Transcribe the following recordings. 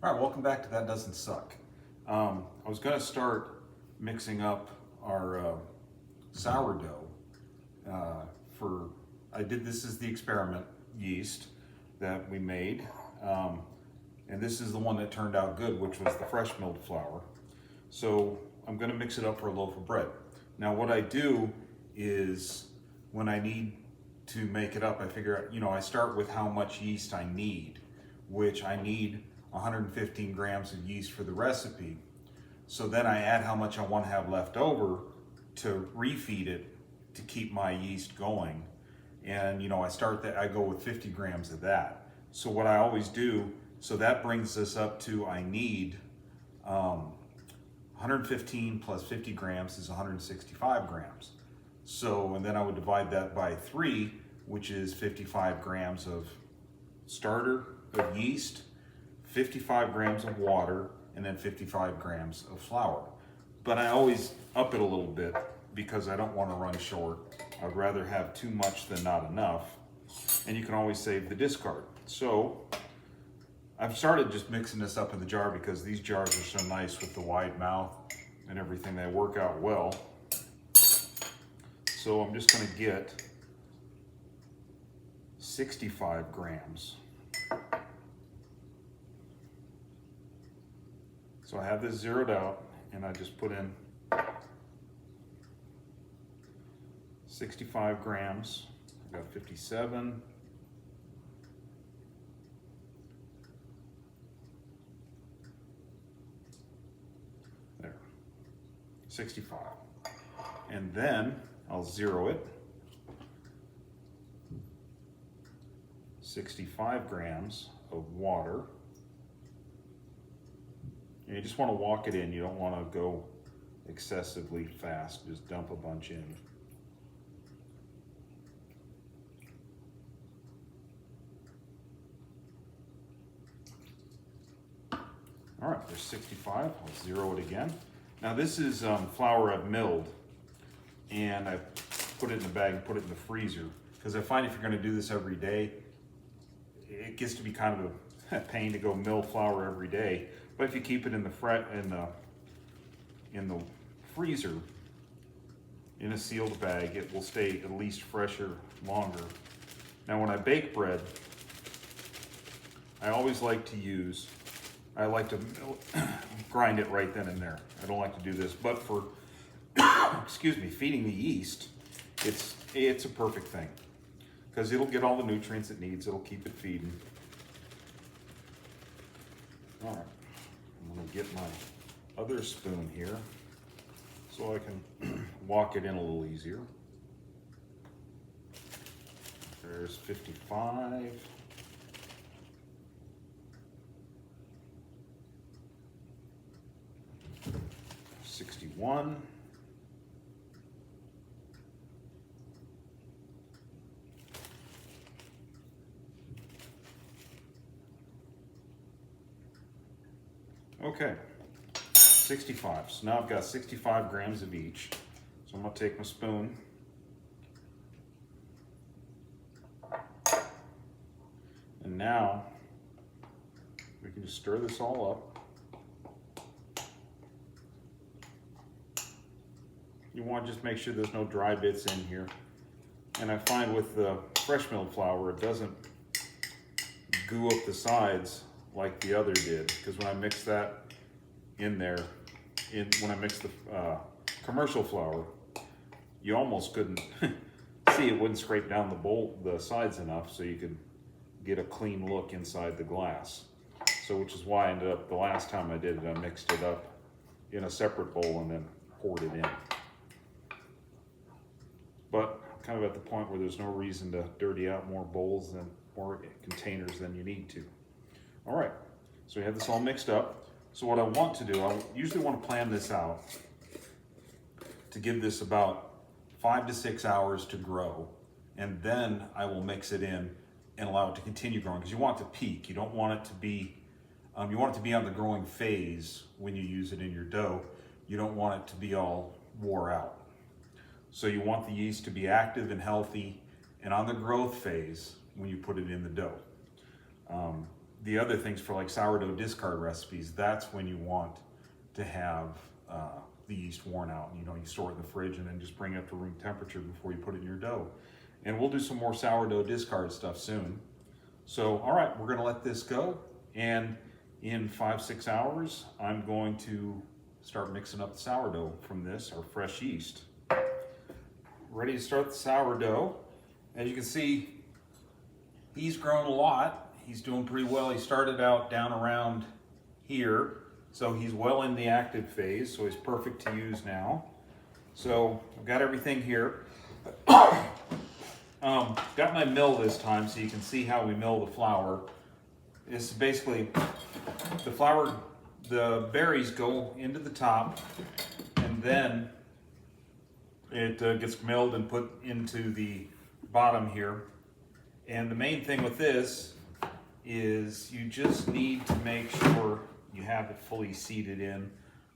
All right, welcome back to That Doesn't Suck. I was going to start mixing up our sourdough for, this is the experiment yeast that we made. And this is the one that turned out good, which was the fresh milled flour. So I'm going to mix it up for a loaf of bread. Now what I do is when I need to make it up, I figure out, I start with how much yeast I need, which I need 115 grams of yeast for the recipe. So then I add how much I want to have left over to refeed it to keep my yeast going. And I go with 50 grams of that. So what I always do, so that brings us up to, I need 115 plus 50 grams is 165 grams. So, and then I would divide that by 3, which is 55 grams of starter of yeast, 55 grams of water, and then 55 grams of flour. But I always up it a little bit because I don't want to run short. I'd rather have too much than not enough. And you can always save the discard. So I've started just mixing this up in the jar because these jars are so nice with the wide mouth and everything. They work out well. So I'm just going to get 65 grams. So I have this zeroed out and I just put in 65 grams. I've got 57. There, 65. And then I'll zero it. 65 grams of water. And you just want to walk it in. You don't want to go excessively fast. Just dump a bunch in. All right, there's 65. I'll zero it again. Now this is flour I've milled, and I put it in a bag and put it in the freezer because I find if you're going to do this every day, it gets to be kind of a pain to go mill flour every day. But if you keep it in the freezer in a sealed bag, it will stay at least fresher longer. Now when I bake bread, I always like to grind it right then and there. I don't like to do this, but for feeding the yeast, it's a perfect thing because it'll get all the nutrients it needs. It'll keep it feeding. All right, I'm gonna get my other spoon here so I can walk it in a little easier. There's 55. 61. Okay, 65. So now I've got 65 grams of each. So I'm gonna take my spoon and now we can just stir this all up. You want to just make sure there's no dry bits in here. And I find with the fresh milled flour, it doesn't goo up the sides like the other did. Because when I mix that in there, when I mix the commercial flour, you almost couldn't see it wouldn't scrape down the sides enough so you could get a clean look inside the glass. So which is why I ended up, the last time I did it, I mixed it up in a separate bowl and then poured it in. But kind of at the point where there's no reason to dirty out more bowls and more containers than you need to. All right, so we have this all mixed up. So what I want to do, I usually want to plan this out to give this about 5 to 6 hours to grow, and then I will mix it in and allow it to continue growing because you want it to peak. You don't want it to be, you want it to be on the growing phase when you use it in your dough. You don't want it to be all wore out. So you want the yeast to be active and healthy and on the growth phase when you put it in the dough. the other things for like sourdough discard recipes, that's when you want to have the yeast worn out. You know, you store it in the fridge and then just bring it up to room temperature before you put it in your dough. And we'll do some more sourdough discard stuff soon. So, all right, we're gonna let this go. And in 5-6 hours, I'm going to start mixing up the sourdough from this, our fresh yeast. Ready to start the sourdough. As you can see, he's grown a lot. He's doing pretty well. He started out down around here, so he's well in the active phase, so he's perfect to use now. So I've got everything here. Got my mill this time so you can see how we mill the flour. This is basically the flour, the berries go into the top, and then it gets milled and put into the bottom here. And the main thing with this is you just need to make sure you have it fully seated in,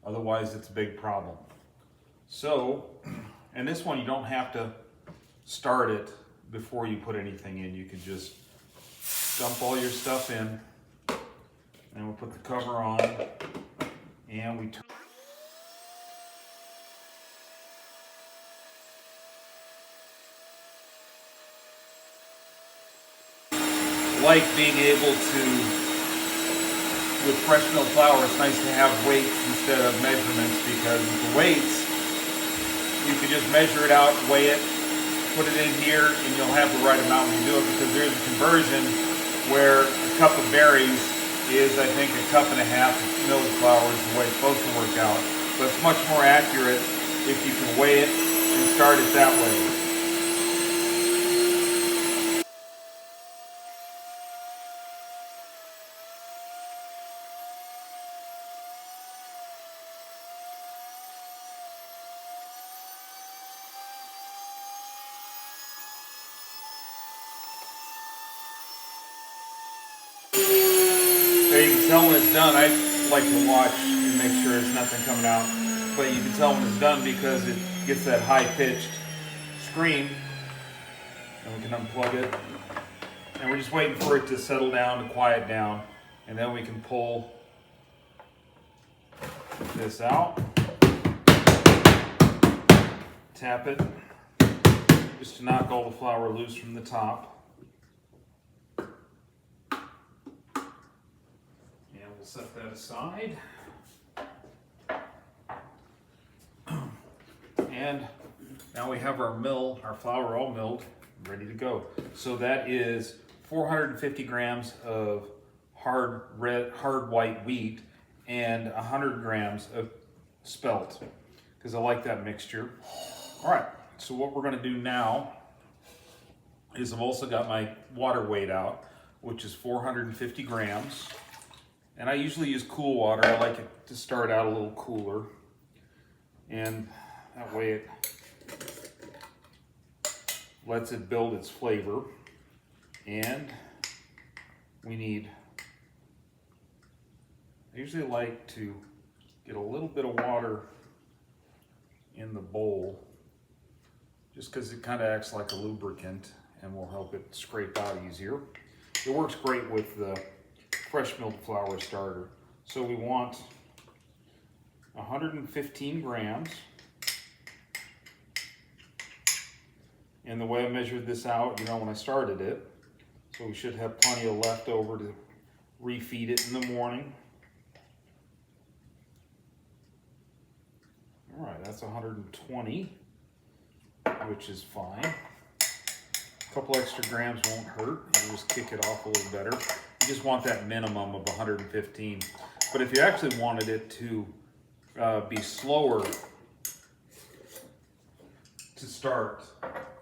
otherwise it's a big problem. So, and this one you don't have to start it before you put anything in. You can just dump all your stuff in, and we'll put the cover on, and we turn. Like being able to, with fresh milled flour, it's nice to have weights instead of measurements, because with the weights, you can just measure it out, weigh it, put it in here, and you'll have the right amount when you do it, because there's a conversion where a cup of berries is, I think, 1.5 cups of milled flour is the way it's supposed to work out. But it's much more accurate if you can weigh it and start it that way. There, you can tell when it's done. I like to watch and make sure there's nothing coming out, but you can tell when it's done because it gets that high-pitched scream. And we can unplug it, and we're just waiting for it to settle down, to quiet down, and then we can pull this out, tap it just to knock all the flour loose from the top. We'll set that aside. And now we have our flour all milled, ready to go. So that is 450 grams of hard white wheat and 100 grams of spelt, because I like that mixture. All right, so what we're gonna do now is I've also got my water weight out, which is 450 grams. And I usually use cool water. I like it to start out a little cooler. And that way it lets it build its flavor. And we need, I usually like to get a little bit of water in the bowl, just because it kind of acts like a lubricant and will help it scrape out easier. It works great with the fresh milled flour starter. So we want 115 grams. And the way I measured this out, you know, when I started it, so we should have plenty of left over to refeed it in the morning. All right, that's 120, which is fine. A couple extra grams won't hurt. You'll just kick it off a little better. You just want that minimum of 115. But if you actually wanted it to be slower to start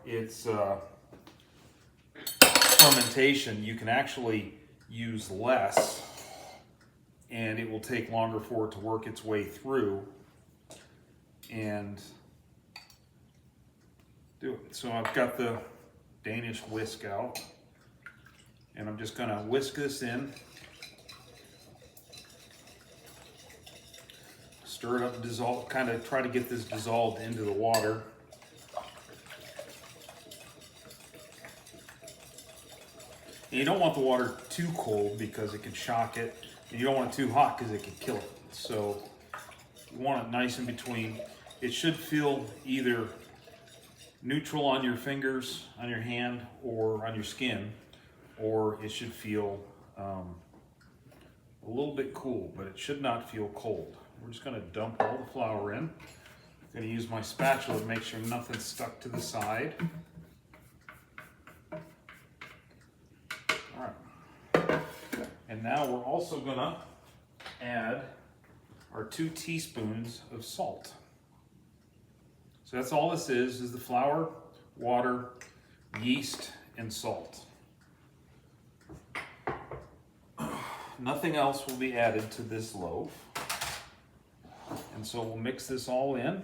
its fermentation, you can actually use less, and it will take longer for it to work its way through and do it. So I've got the Danish whisk out, and I'm just gonna whisk this in, stir it up, dissolve, kind of try to get this dissolved into the water. And you don't want the water too cold because it can shock it, and you don't want it too hot because it can kill it. So you want it nice in between. It should feel either neutral on your fingers, on your hand, or on your skin, or it should feel a little bit cool, but it should not feel cold. We're just going to dump all the flour in. I'm going to use my spatula to make sure nothing's stuck to the side. All right. And now we're also going to add our 2 teaspoons of salt. So that's all this is the flour, water, yeast, and salt. Nothing else will be added to this loaf. And so we'll mix this all in.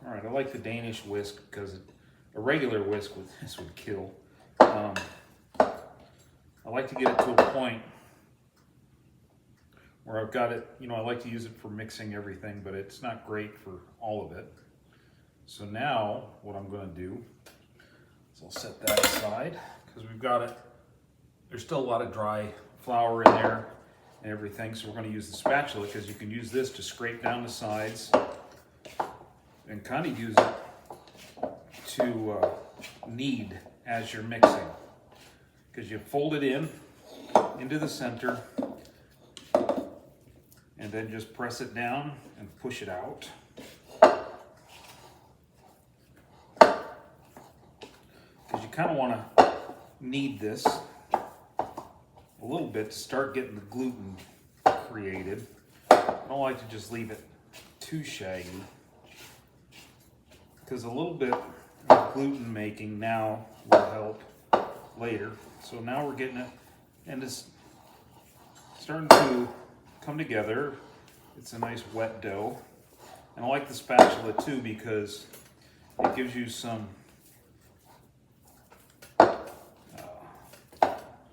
All right, I like the Danish whisk because a regular whisk with this would kill. I like to get it to a point where I've got it, I like to use it for mixing everything, but it's not great for all of it. So now what I'm going to do is I'll set that aside because we've got it. There's still a lot of dry flour in there and everything, so we're going to use the spatula because you can use this to scrape down the sides and kind of use it to knead as you're mixing. Because you fold it into the center and then just press it down and push it out. Because you kind of want to knead this a little bit to start getting the gluten created. I don't like to just leave it too shaggy, because a little bit of gluten making now will help later. So now we're getting it, and it's starting to come together. It's a nice wet dough. And I like the spatula too because it gives you some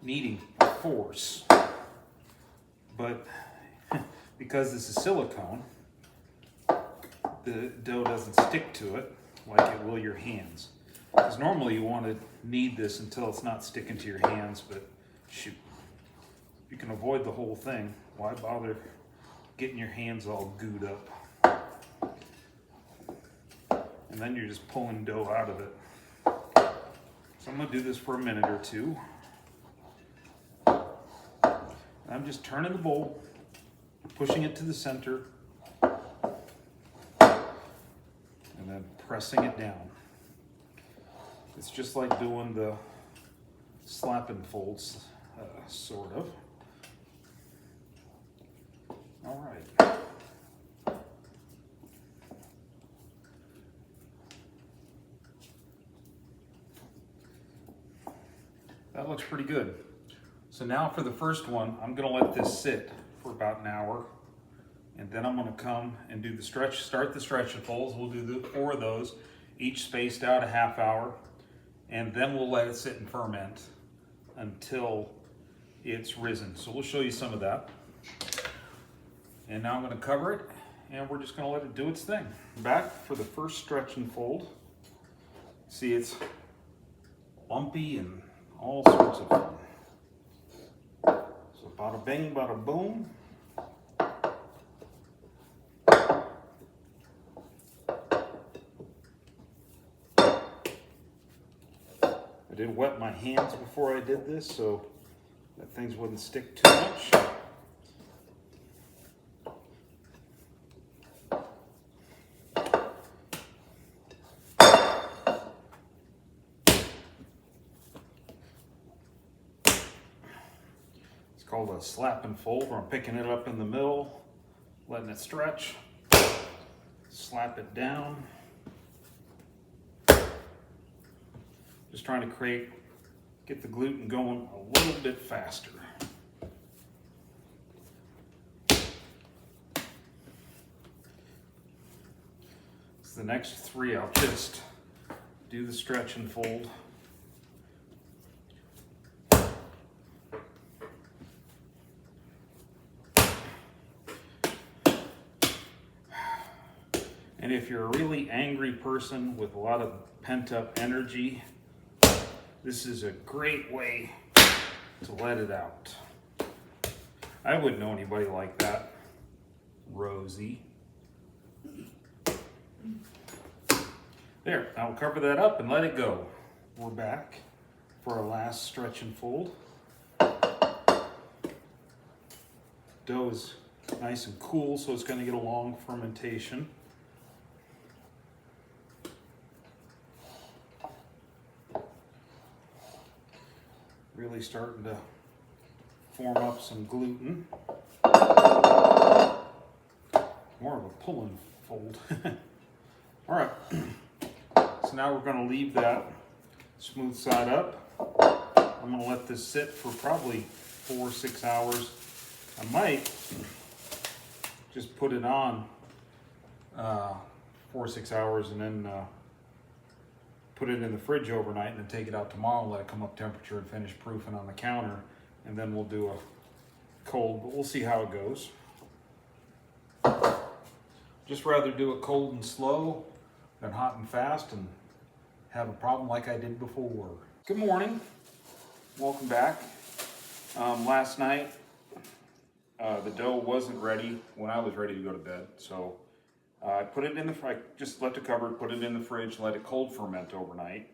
kneading force. But because this is silicone, the dough doesn't stick to it like it will your hands. Because normally you want to knead this until it's not sticking to your hands, but shoot, you can avoid the whole thing. Why bother getting your hands all gooed up? And then you're just pulling dough out of it. So I'm going to do this for a minute or two. I'm just turning the bowl, pushing it to the center, and then pressing it down. It's just like doing the slap and folds, sort of. All right. That looks pretty good. So now for the first one, I'm going to let this sit for about an hour, and then I'm going to come and do the stretch, start the stretch and folds. We'll do the 4 of those, each spaced out a half hour, and then we'll let it sit and ferment until it's risen. So we'll show you some of that. And now I'm going to cover it, and we're just going to let it do its thing. Back for the first stretch and fold. See, it's bumpy and all sorts of fun. So bada bing, bada boom. I did wet my hands before I did this so that things wouldn't stick too much. It's called a slap and fold, where I'm picking it up in the middle, letting it stretch, slap it down. Just trying to get the gluten going a little bit faster. So the next 3, I'll just do the stretch and fold. And if you're a really angry person with a lot of pent-up energy, this is a great way to let it out. I wouldn't know anybody like that. Rosie. There, I'll cover that up and let it go. We're back for our last stretch and fold. Dough is nice and cool, so it's going to get a long fermentation. Really starting to form up some gluten. More of a pull and fold. All right, so now we're going to leave that smooth side up. I'm going to let this sit for probably 4 or 6 hours. I might just put it on 4 or 6 hours and then put it in the fridge overnight and then take it out tomorrow and let it come up temperature and finish proofing on the counter. And then we'll do a cold, but we'll see how it goes. Just rather do it cold and slow than hot and fast and have a problem like I did before. Good morning, welcome back. Last night, the dough wasn't ready when I was ready to go to bed, so I put it in the I just left it covered, put it in the fridge, let it cold ferment overnight,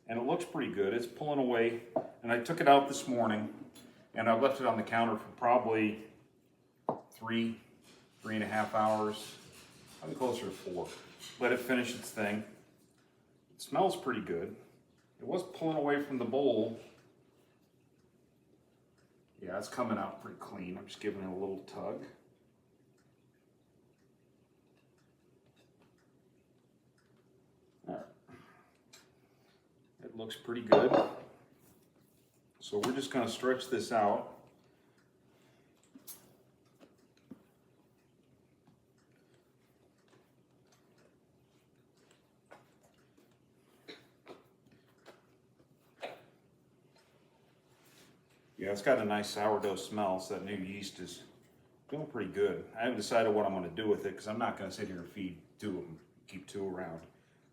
and it looks pretty good. It's pulling away, and I took it out this morning, and I left it on the counter for probably 3.5 hours, probably closer to 4. Let it finish its thing. It smells pretty good. It was pulling away from the bowl. Yeah, it's coming out pretty clean. I'm just giving it a little tug. All right. It looks pretty good. So we're just going to stretch this out. Yeah, it's got a nice sourdough smell, so that new yeast is doing pretty good. I haven't decided what I'm going to do with it because I'm not going to sit here and feed 2 of them, keep 2 around.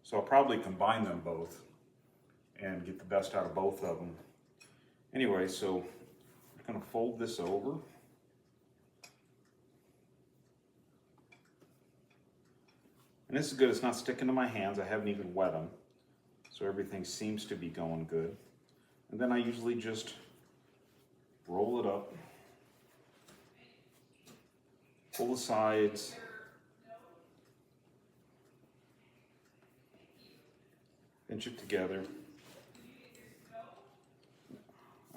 So I'll probably combine them both and get the best out of both of them. Anyway, so I'm going to fold this over. And this is good, it's not sticking to my hands, I haven't even wet them. So everything seems to be going good. And then I usually just roll it up, pull the sides, pinch it together.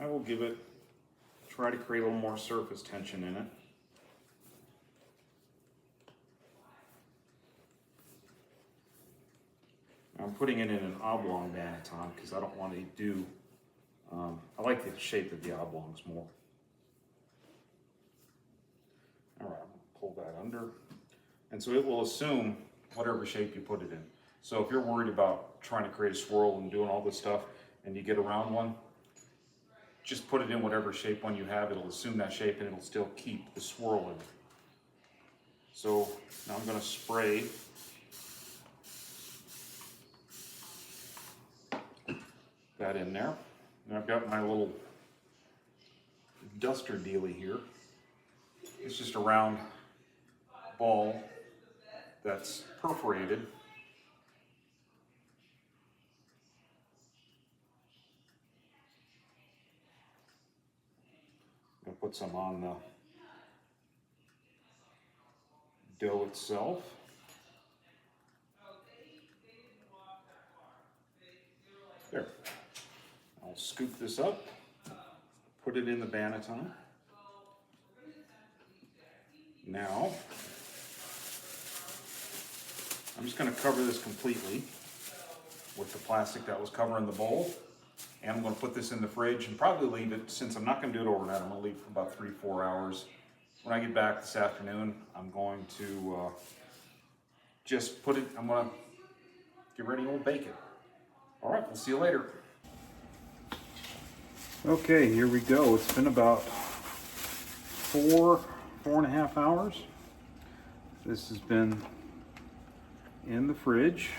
I will give it, try to create a little more surface tension in it. I'm putting it in an oblong banneton because I don't want to do I like the shape of the oblongs more. All right, pull that under. And so it will assume whatever shape you put it in. So if you're worried about trying to create a swirl and doing all this stuff and you get a round one, just put it in whatever shape one you have. It'll assume that shape and it'll still keep the swirl in. So now I'm going to spray that in there. And I've got my little duster dealy here. It's just a round ball that's perforated. I'm going to put some on the dough itself. There. I'll scoop this up, put it in the banneton. Now, I'm just going to cover this completely with the plastic that was covering the bowl. And I'm going to put this in the fridge and probably leave it, since I'm not going to do it overnight, I'm going to leave it for about 3-4 hours. When I get back this afternoon, I'm going to just put it, I'm going to get ready and we'll bake it. All right, we'll see you later. Okay, here we go. It's been about 4.5 hours. This has been in the fridge.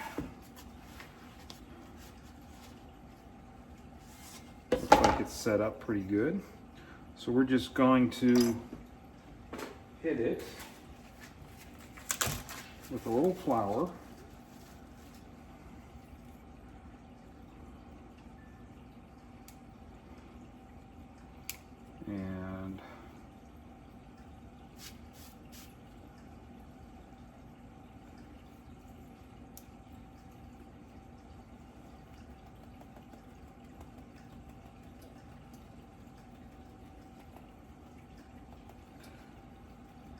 Looks like it's set up pretty good. So we're just going to hit it with a little flour. And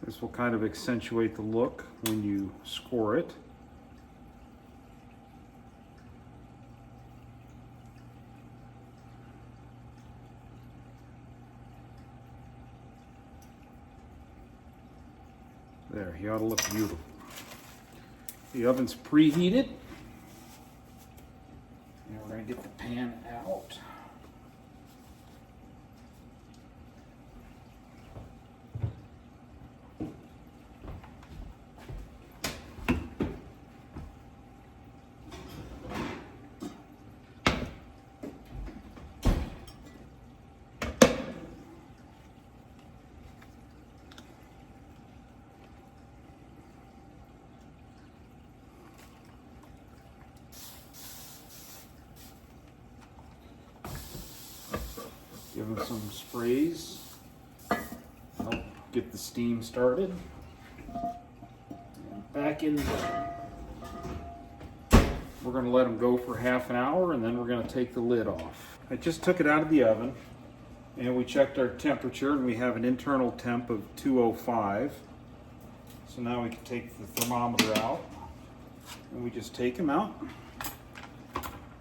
this will kind of accentuate the look when you score it. There, he ought to look beautiful. The oven's preheated. And we're going to get the pan out. Give them some sprays, help get the steam started. And back in the oven. We're going to let them go for half an hour and then we're going to take the lid off. I just took it out of the oven and we checked our temperature and we have an internal temp of 205. So now we can take the thermometer out and we just take him out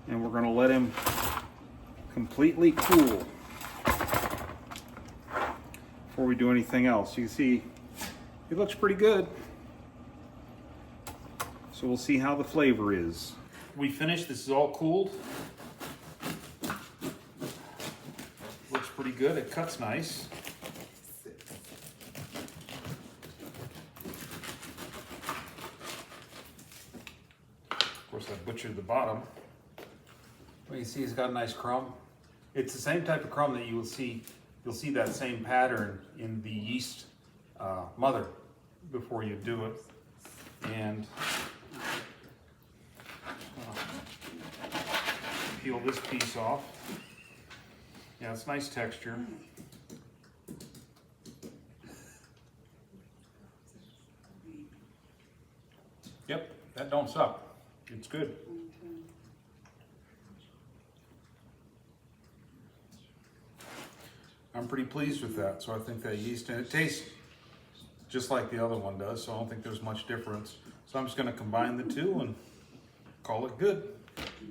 and we're going to let him completely cool before we do anything else. You can see it looks pretty good. So we'll see how the flavor is. We finished, this is all cooled. Looks pretty good, it cuts nice. Of course I butchered the bottom. Well, you see it's got a nice crumb. It's the same type of crumb that you will see. You'll see that same pattern in the yeast mother before you do it. And peel this piece off. Yeah, it's nice texture. Yep, that don't suck. It's good. I'm pretty pleased with that. So I think that yeast, and it tastes just like the other one does, so I don't think there's much difference. So I'm just going to combine the two and call it good.